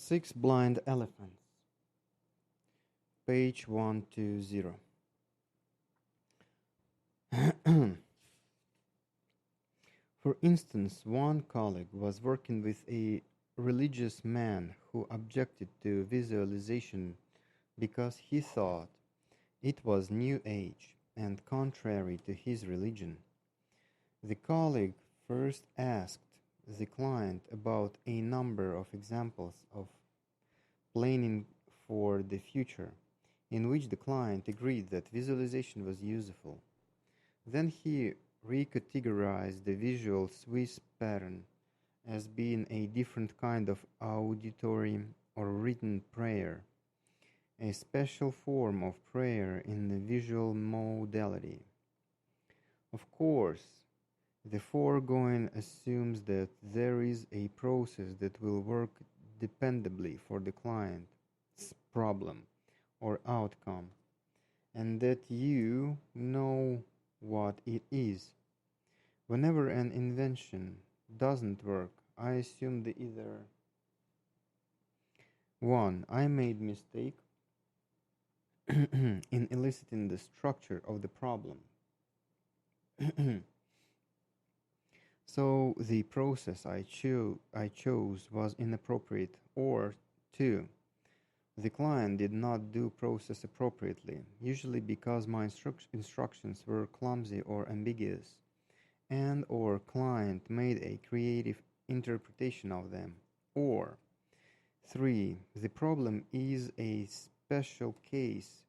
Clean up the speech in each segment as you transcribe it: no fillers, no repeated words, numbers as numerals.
Six Blind Elephants, page 120. For instance, one colleague was working with a religious man who objected to visualization because he thought it was New Age and contrary to his religion. The colleague first asked the client about a number of examples of planning for the future, in which the client agreed that visualization was useful. Then he recategorized the visual Swiss pattern as being a different kind of auditory or written prayer, a special form of prayer in the visual modality. Of course, the foregoing assumes that there is a process that will work dependably for the client's problem or outcome, and that you know what it is. Whenever an invention doesn't work, I assume the either 1. I made mistake in eliciting the structure of the problem. So the process I chose was inappropriate, or 2. The client did not do process appropriately, usually because my instructions were clumsy or ambiguous, and or client made a creative interpretation of them, or 3. The problem is a special case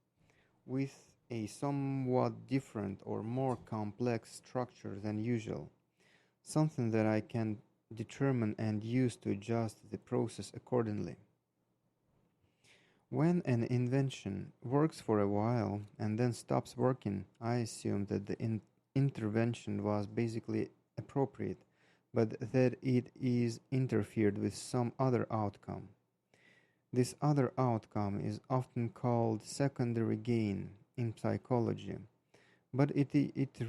with a somewhat different or more complex structure than usual, something that I can determine and use to adjust the process accordingly. When an invention works for a while and then stops working, I assume that the intervention was basically appropriate, but that it is interfered with some other outcome. This other outcome is often called secondary gain in psychology, but it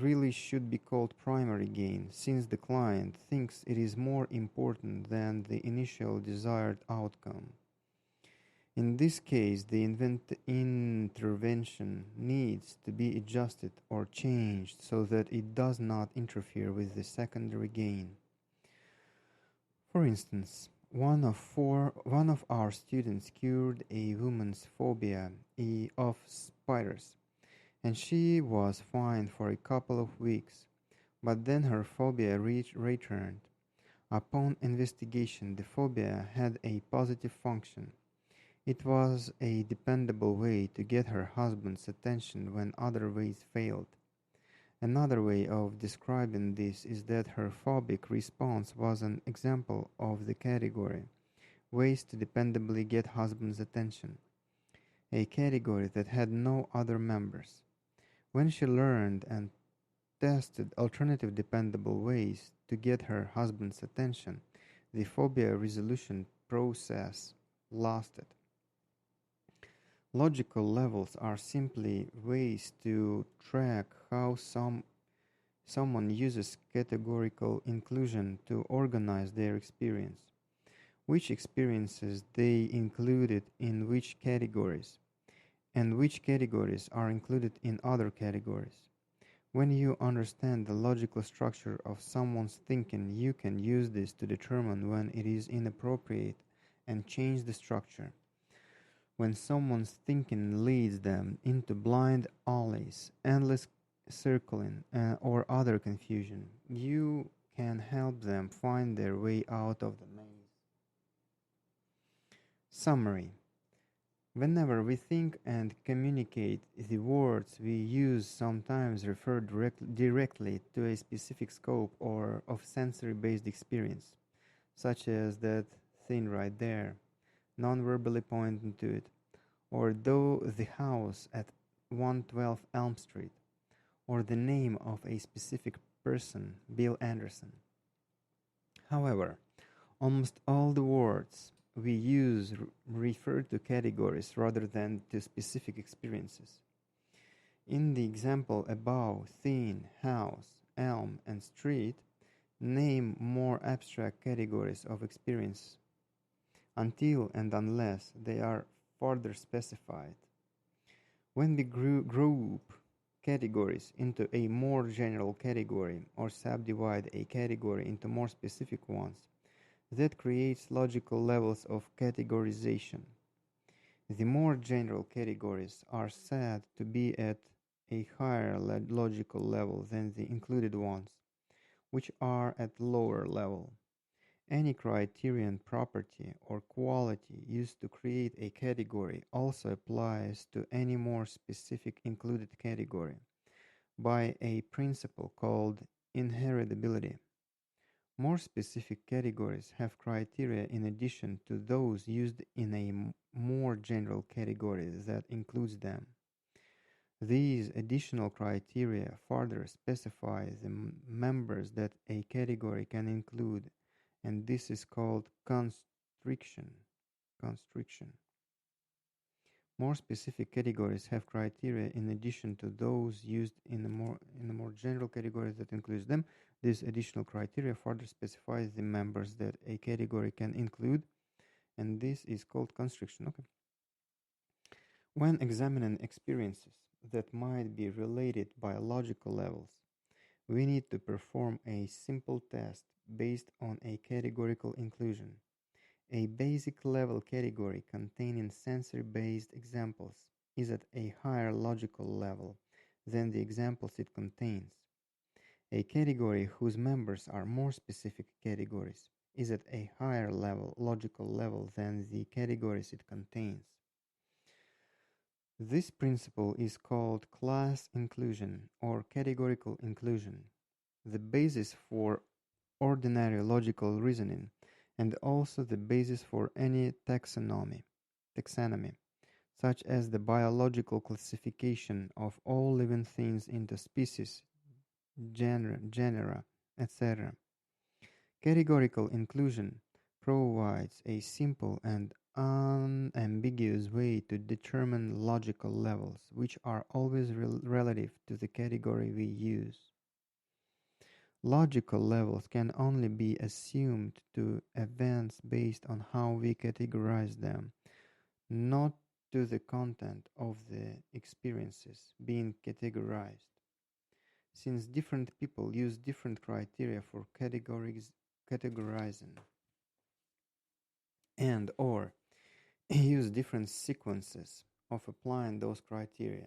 really should be called primary gain, since the client thinks it is more important than the initial desired outcome. In this case, the intervention needs to be adjusted or changed so that it does not interfere with the secondary gain. For instance, one of our students cured a woman's phobia of spiders, and she was fine for a couple of weeks, but then her phobia returned. Upon investigation, the phobia had a positive function. It was a dependable way to get her husband's attention when other ways failed. Another way of describing this is that her phobic response was an example of the category ways to dependably get husband's attention, a category that had no other members. When she learned and tested alternative dependable ways to get her husband's attention, the phobia resolution process lasted. Logical levels are simply ways to track how someone uses categorical inclusion to organize their experience, which experiences they included in which categories, and which categories are included in other categories. When you understand the logical structure of someone's thinking, you can use this to determine when it is inappropriate and change the structure. When someone's thinking leads them into blind alleys, endless circling, or other confusion, you can help them find their way out of the maze. Summary. Whenever we think and communicate, the words we use sometimes refer directly to a specific scope or of sensory-based experience, such as that thing right there, non-verbally pointing to it, or the house at 112 Elm Street, or the name of a specific person, Bill Anderson. However, almost all the words we use refer to categories rather than to specific experiences. In the example above, thin, house, elm, and street name more abstract categories of experience, until and unless they are further specified. When we group categories into a more general category or subdivide a category into more specific ones, that creates logical levels of categorization. The more general categories are said to be at a higher logical level than the included ones, which are at lower level. Any criterion property or quality used to create a category also applies to any more specific included category by a principle called inheritability. More specific categories have criteria in addition to those used in a more general category that includes them. These additional criteria further specify the members that a category can include, and this is called constriction. More specific categories have criteria in addition to those used in a more general category that includes them. This additional criteria further specifies the members that a category can include, and this is called constriction. Okay. When examining experiences that might be related by logical levels, we need to perform a simple test based on a categorical inclusion. A basic level category containing sensory-based examples is at a higher logical level than the examples it contains. A category whose members are more specific categories is at a higher logical level than the categories it contains. This principle is called class inclusion or categorical inclusion, the basis for ordinary logical reasoning, and also the basis for any taxonomy, such as the biological classification of all living things into species, genera, etc. Categorical inclusion provides a simple and unambiguous way to determine logical levels, which are always relative to the category we use. Logical levels can only be assumed to events based on how we categorize them, not to the content of the experiences being categorized. Since different people use different criteria for categorizing and or use different sequences of applying those criteria,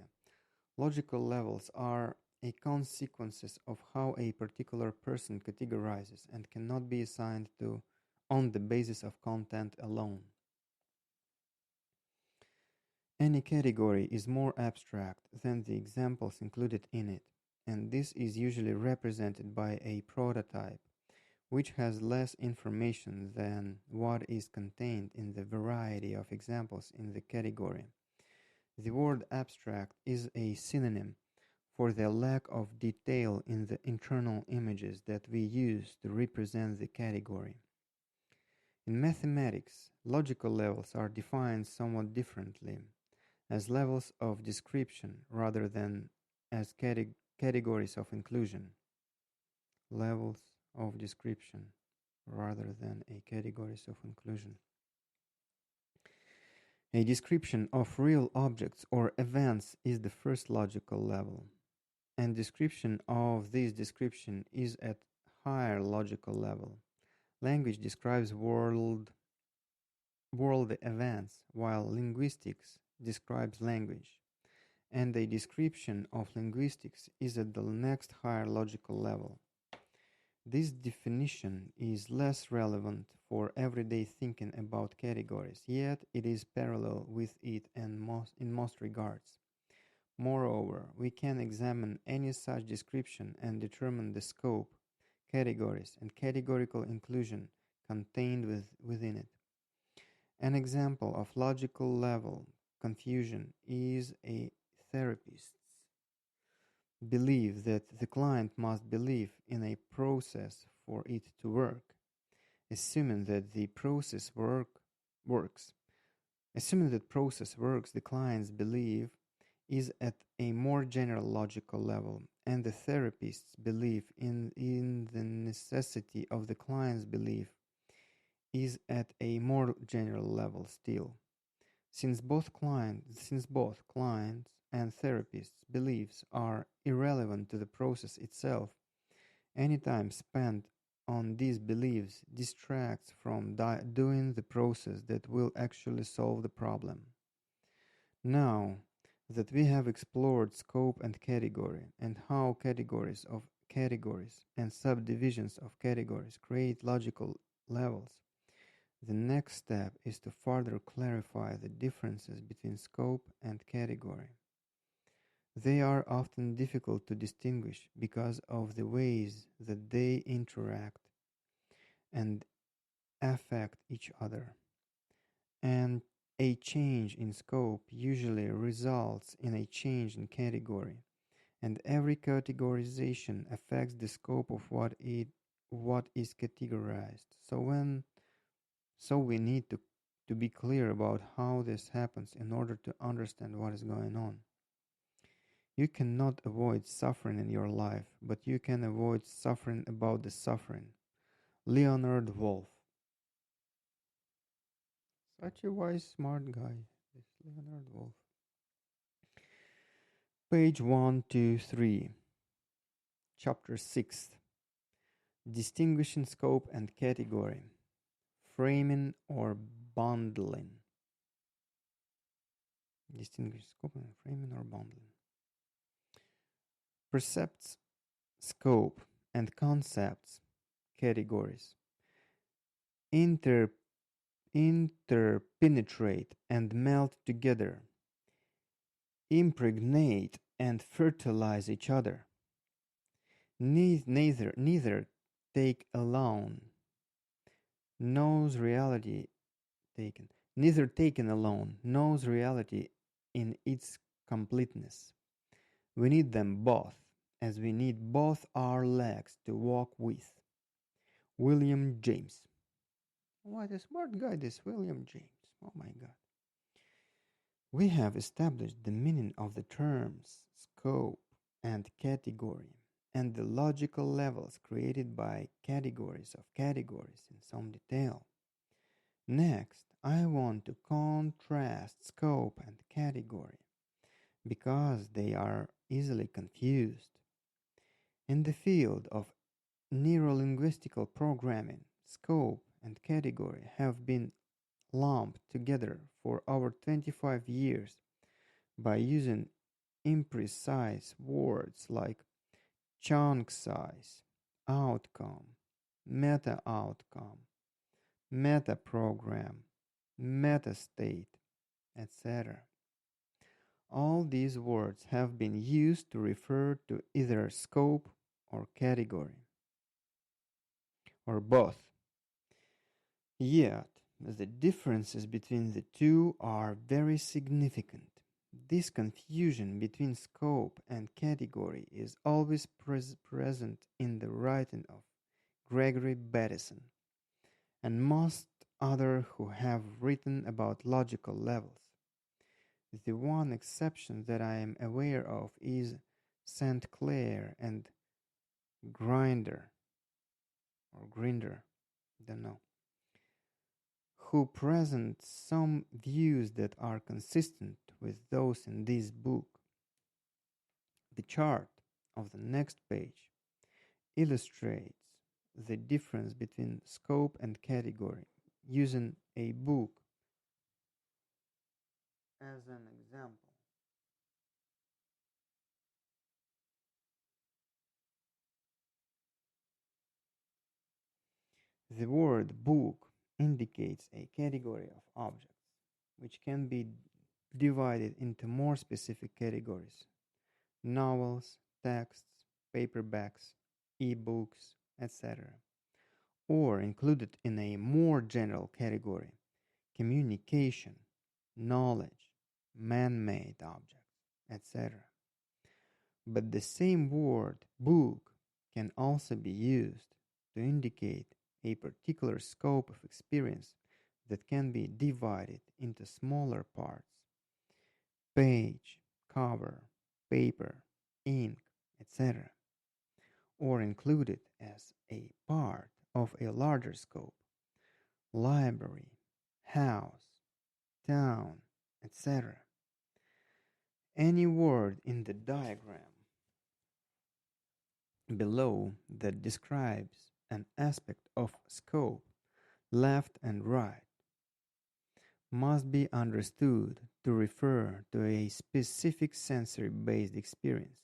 logical levels are a consequences of how a particular person categorizes and cannot be assigned to on the basis of content alone. Any category is more abstract than the examples included in it, and this is usually represented by a prototype, which has less information than what is contained in the variety of examples in the category. The word abstract is a synonym for the lack of detail in the internal images that we use to represent the category. In mathematics, logical levels are defined somewhat differently, as levels of description rather than as categories of inclusion. Levels of description rather than a categories of inclusion. A description of real objects or events is the first logical level, and description of this description is at higher logical level. Language describes world events, while linguistics describes language, and a description of linguistics is at the next higher logical level. This definition is less relevant for everyday thinking about categories, yet it is parallel with it in most regards. Moreover, we can examine any such description and determine the scope, categories, and categorical inclusion contained within it. An example of logical level confusion is a therapist's belief that the client must believe in a process for it to work, assuming that the process works. Assuming that process works, the client's belief is at a more general logical level, and the therapist's belief in the necessity of the client's belief is at a more general level still, since both clients and therapists' beliefs are irrelevant to the process itself. Any time spent on these beliefs distracts from doing the process that will actually solve the problem. Now that we have explored scope and category, and how categories of categories and subdivisions of categories create logical levels, the next step is to further clarify the differences between scope and category. They are often difficult to distinguish because of the ways that they interact and affect each other. And a change in scope usually results in a change in category, and every categorization affects the scope of what is categorized. So we need to be clear about how this happens in order to understand what is going on. You cannot avoid suffering in your life, but you can avoid suffering about the suffering. Leonard Wolf. Such a wise, smart guy, this Leonard Wolf. Page 123, Chapter 6. Distinguishing scope and category. Framing or bundling. Distinguish scope and framing or bundling. Percepts, scope, and concepts, categories, interpenetrate and melt together, impregnate and fertilize each other. Neither take alone knows reality taken. Neither taken alone knows reality in its completeness. We need them both, as we need both our legs to walk with. William James. What a smart guy, this William James. Oh my God. We have established the meaning of the terms scope and category and the logical levels created by categories of categories in some detail. Next, I want to contrast scope and category because they are easily confused. In the field of neurolinguistical programming, scope and category have been lumped together for over 25 years by using imprecise words like chunk size, outcome, meta outcome, meta program, meta state, etc. All these words have been used to refer to either scope or category, or both. Yet, the differences between the two are very significant. This confusion between scope and category is always present in the writing of Gregory Bateson and most others who have written about logical levels. The one exception that I am aware of is St. Clair and Grinder, or Grinder, don't know, who present some views that are consistent with those in this book. The chart of the next page illustrates the difference between scope and category using a book as an example. The word book indicates a category of objects, which can be divided into more specific categories: novels, texts, paperbacks, e-books, etc., or included in a more general category: communication, knowledge, man-made objects, etc. But the same word, book, can also be used to indicate a particular scope of experience that can be divided into smaller parts: page, cover, paper, ink, etc., or included as a part of a larger scope, library, house, town, etc. Any word in the diagram below that describes an aspect of scope, left and right, must be understood to refer to a specific sensory-based experience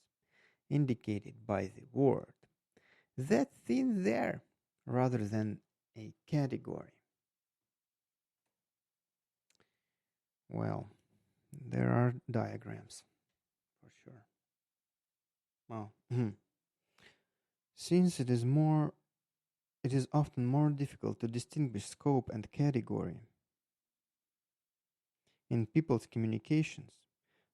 indicated by the word, that thing there, rather than a category. Well, there are diagrams for sure. Well, since it is often more difficult to distinguish scope and category in people's communications.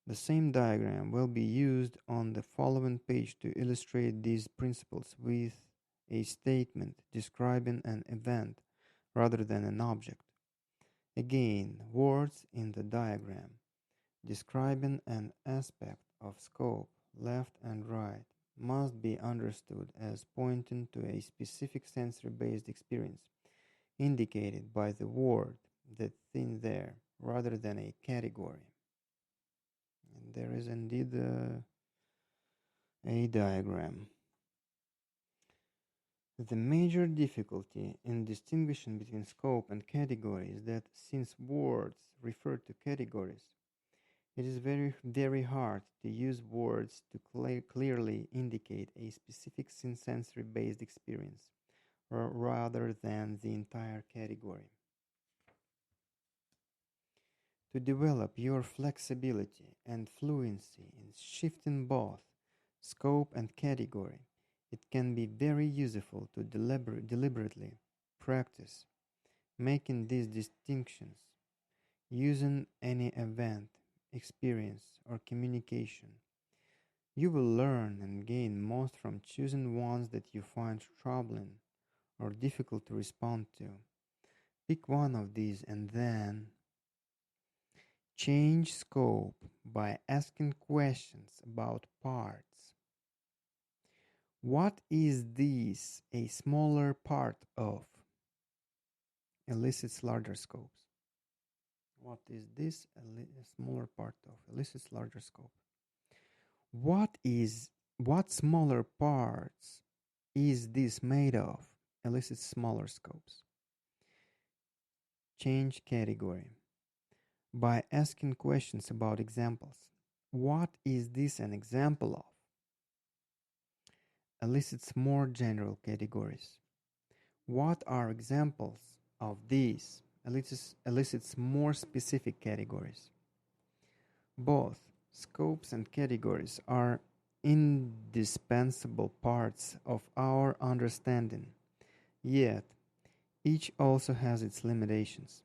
The same diagram will be used on the following page to illustrate these principles with a statement describing an event rather than an object. Again, words in the diagram describing an aspect of scope, left and right, must be understood as pointing to a specific sensory-based experience indicated by the word, the thing there, rather than a category. And there is indeed a diagram. The major difficulty in distinguishing between scope and category is that since words refer to categories, it is very hard to use words to clearly indicate a specific sensory-based experience rather than the entire category. To develop your flexibility and fluency in shifting both scope and category, it can be very useful to deliberately practice making these distinctions using any event, experience, or communication. You will learn and gain most from choosing ones that you find troubling or difficult to respond to. Pick one of these and then change scope by asking questions about parts. What is this a smaller part of? Elicits larger scopes. What is this a smaller part of? Elicits larger scope. What smaller parts is this made of? Elicits smaller scopes. Change category by asking questions about examples. What is this an example of? Elicits more general categories. What are examples of these? Elicits more specific categories. Both scopes and categories are indispensable parts of our understanding, yet each also has its limitations.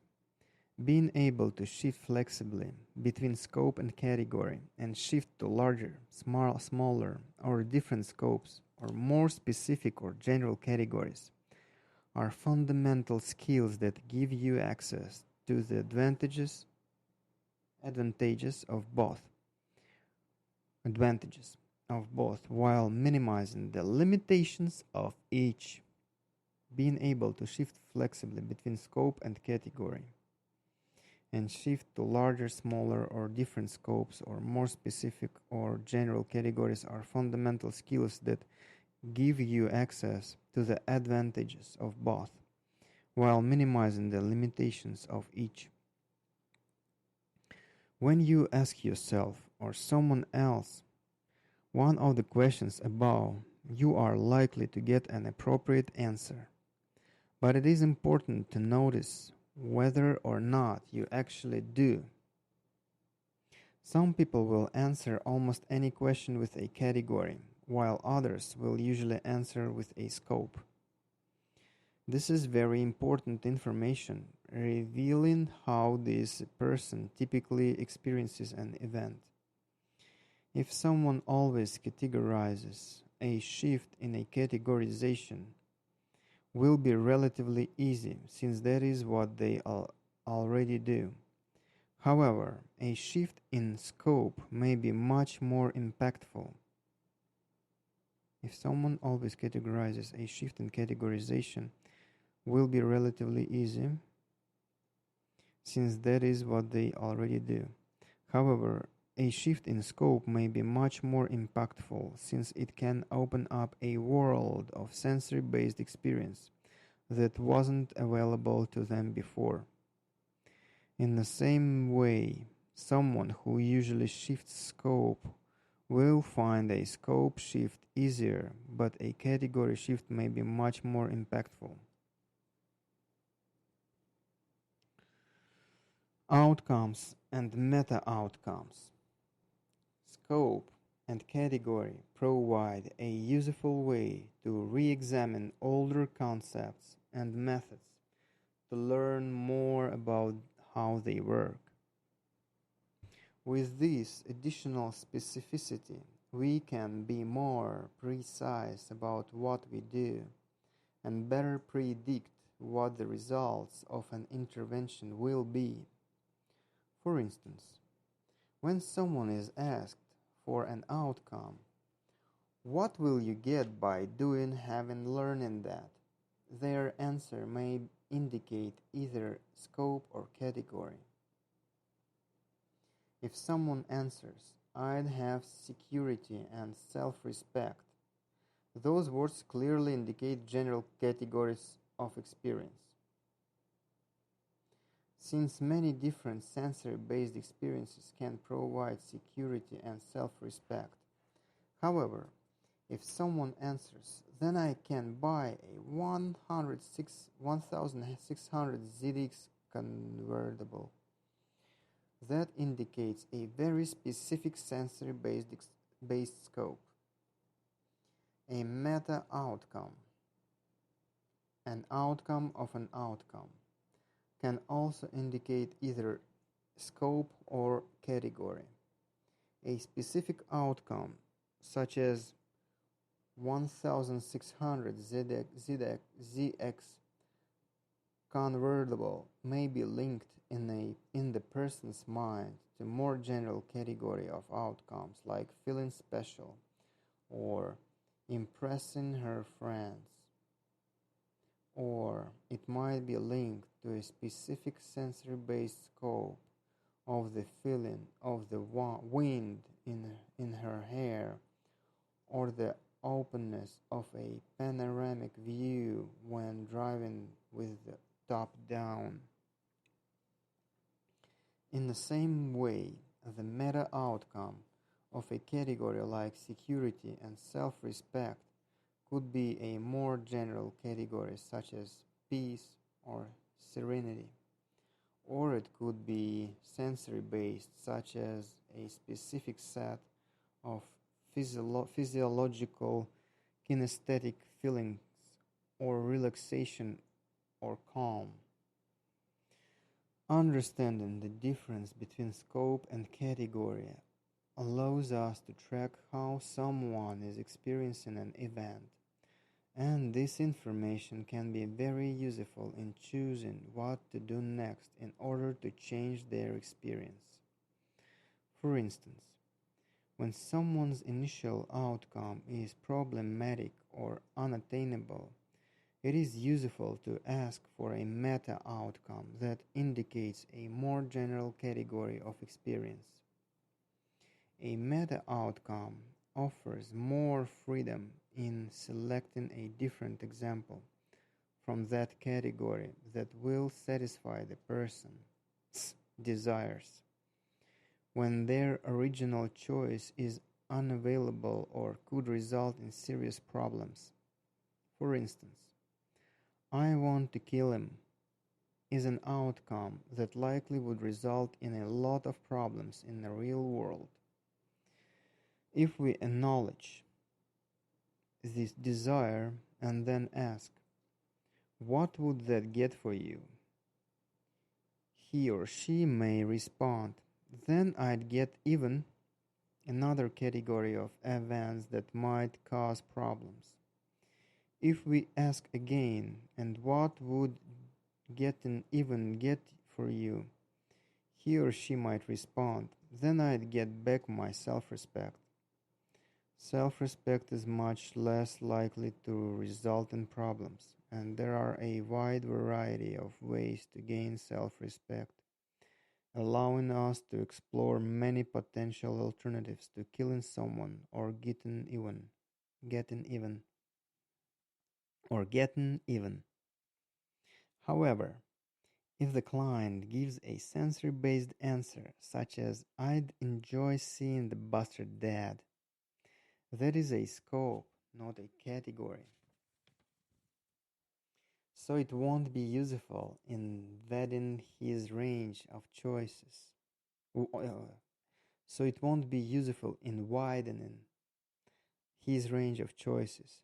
Being able to shift flexibly between scope and category and shift to larger, smaller, or different scopes or more specific or general categories are fundamental skills that give you access to the advantages of both while minimizing the limitations of each. Being able to shift flexibly between scope and category and shift to larger, smaller, or different scopes or more specific or general categories are fundamental skills that give you access to the advantages of both while minimizing the limitations of each. When you ask yourself or someone else one of the questions above, you are likely to get an appropriate answer. But it is important to notice whether or not you actually do. Some people will answer almost any question with a category, while others will usually answer with a scope. This is very important information, revealing how this person typically experiences an event. If someone always categorizes, a shift in a categorization will be relatively easy, since that is what they already do. However, a shift in scope may be much more impactful. If someone always categorizes, a shift in categorization will be relatively easy, since that is what they already do. However, a shift in scope may be much more impactful since it can open up a world of sensory based experience that wasn't available to them before. In the same way, someone who usually shifts scope will find a scope shift easier, but a category shift may be much more impactful. Outcomes and meta outcomes. Scope and category provide a useful way to re examine older concepts and methods to learn more about how they work. With this additional specificity, we can be more precise about what we do and better predict what the results of an intervention will be. For instance, when someone is asked for an outcome, what will you get by doing, having, learning that? Their answer may indicate either scope or category. If someone answers, I'd have security and self respect, those words clearly indicate general categories of experience. Since many different sensory based experiences can provide security and self respect, however, if someone answers, then I can buy a 1600 ZX convertible. That indicates a very specific sensory based scope. A meta outcome, an outcome of an outcome, can also indicate either scope or category. A specific outcome, such as 1600 ZX convertible, may be linked in the person's mind to more general category of outcomes like feeling special or impressing her friends, or it might be linked to a specific sensory based scope of the feeling of the wind in her hair, or the openness of a panoramic view when driving with the top down. In the same way, the meta outcome of a category like security and self respect could be a more general category such as peace or serenity, or it could be sensory based, such as a specific set of physiological kinesthetic feelings or relaxation or calm. Understanding the difference between scope and category allows us to track how someone is experiencing an event, and this information can be very useful in choosing what to do next in order to change their experience. For instance, when someone's initial outcome is problematic or unattainable, it is useful to ask for a meta outcome that indicates a more general category of experience. A meta outcome offers more freedom in selecting a different example from that category that will satisfy the person's desires when their original choice is unavailable or could result in serious problems. For instance, I want to kill him is an outcome that likely would result in a lot of problems in the real world. If we acknowledge this desire and then ask, what would that get for you? He or she may respond, then I'd get even another category of events that might cause problems. If we ask again, and what would getting even get for you? He or she might respond, then I'd get back my self-respect. Self-respect is much less likely to result in problems, and there are a wide variety of ways to gain self-respect. allowing us to explore many potential alternatives to killing someone or getting even, getting even. However, if the client gives a sensory-based answer, such as "I'd enjoy seeing the bastard dead," that is a scope, not a category. So it won't be useful in vetting his range of choices. So it won't be useful in widening his range of choices.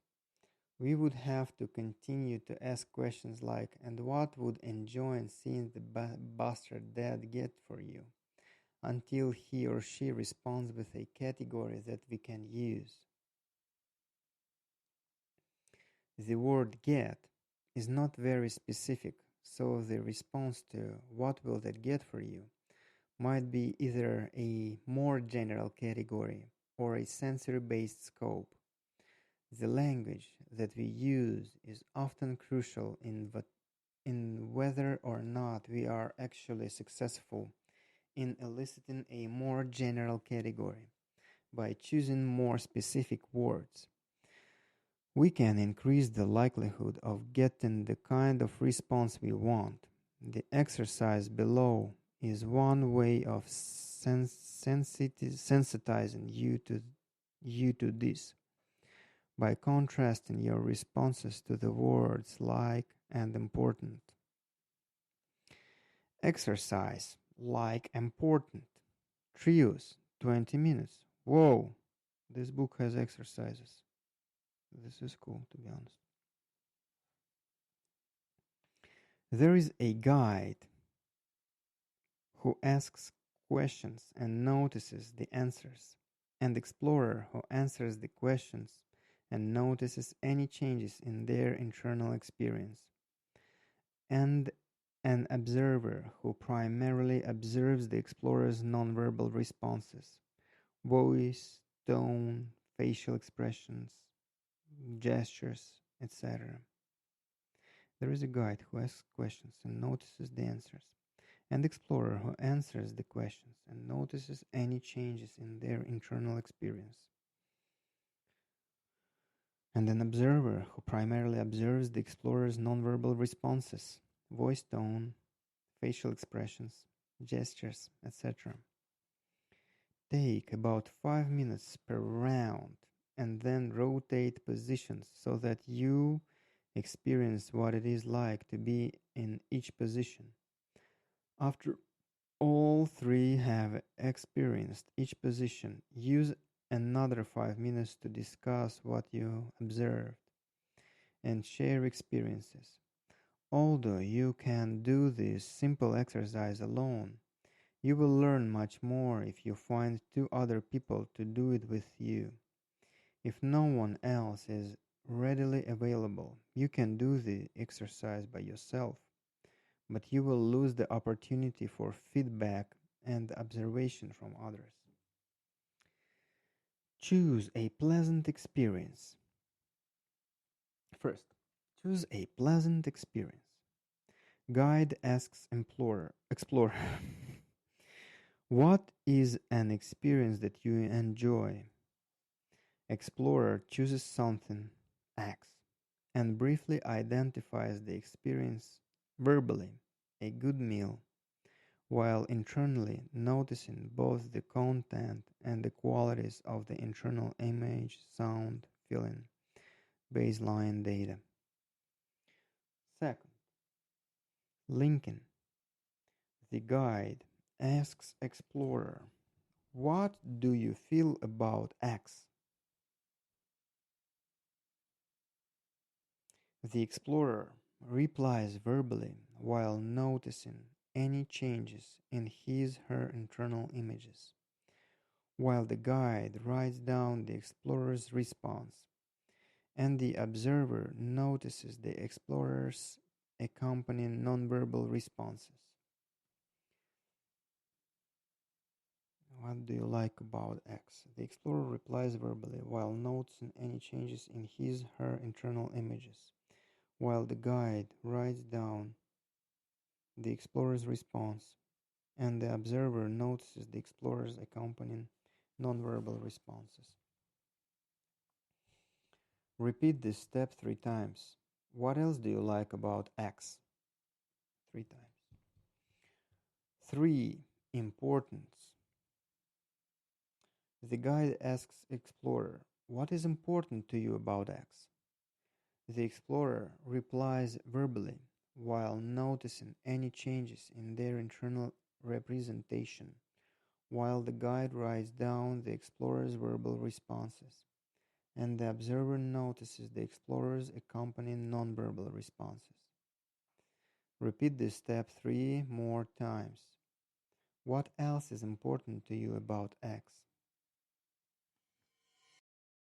We would have to continue to ask questions like, "And what would enjoying seeing the bastard dead get for you?" until he or she responds with a category that we can use. The word "get" is not very specific, so the response to "what will that get for you" might be either a more general category or a sensory-based scope. The language that we use is often crucial in whether or not we are actually successful in eliciting a more general category. By choosing more specific words, we can increase the likelihood of getting the kind of response we want. The exercise below is one way of sensitizing you to this, by contrasting your responses to the words "like" and "important." Exercise: like important. Trios, 20 minutes. Whoa, this book has exercises. This is cool, to be honest. There is a guide who asks questions and notices the answers, and explorer who answers the questions and notices any changes in their internal experience, and an observer who primarily observes the explorer's nonverbal responses: voice, tone, facial expressions, gestures, etc. There is a guide who asks questions and notices the answers, and explorer who answers the questions and notices any changes in their internal experience, and an observer who primarily observes the explorer's nonverbal responses: voice, tone, facial expressions, gestures, etc. Take about 5 minutes per round and then rotate positions so that you experience what it is like to be in each position. After all three have experienced each position, use another 5 minutes to discuss what you observed and share experiences. Although you can do this simple exercise alone, you will learn much more if you find two other people to do it with you. If no one else is readily available, you can do the exercise by yourself, but you will lose the opportunity for feedback and observation from others. Choose a pleasant experience. First, choose a pleasant experience. Guide asks explorer, what is an experience that you enjoy? Explorer chooses something, acts, and briefly identifies the experience verbally, a good meal, while internally noticing both the content and the qualities of the internal image, sound, feeling, baseline data. Second, linking. The guide asks explorer, what do you feel about X? The explorer replies verbally while noticing any changes in his/her internal images, while the guide writes down the explorer's response, and the observer notices the explorer's accompanying nonverbal responses. What do you like about X? The explorer replies verbally while noticing any changes in his/her internal images, while the guide writes down the explorer's response, and the observer notices the explorer's accompanying nonverbal responses. Repeat this step 3 times. What else do you like about X? 3 times. 3. Importance. The guide asks explorer, "What is important to you about X?" The explorer replies verbally, while noticing any changes in their internal representation, while the guide writes down the explorer's verbal responses, and the observer notices the explorer's accompanying nonverbal responses. Repeat this step 3 more times. What else is important to you about X?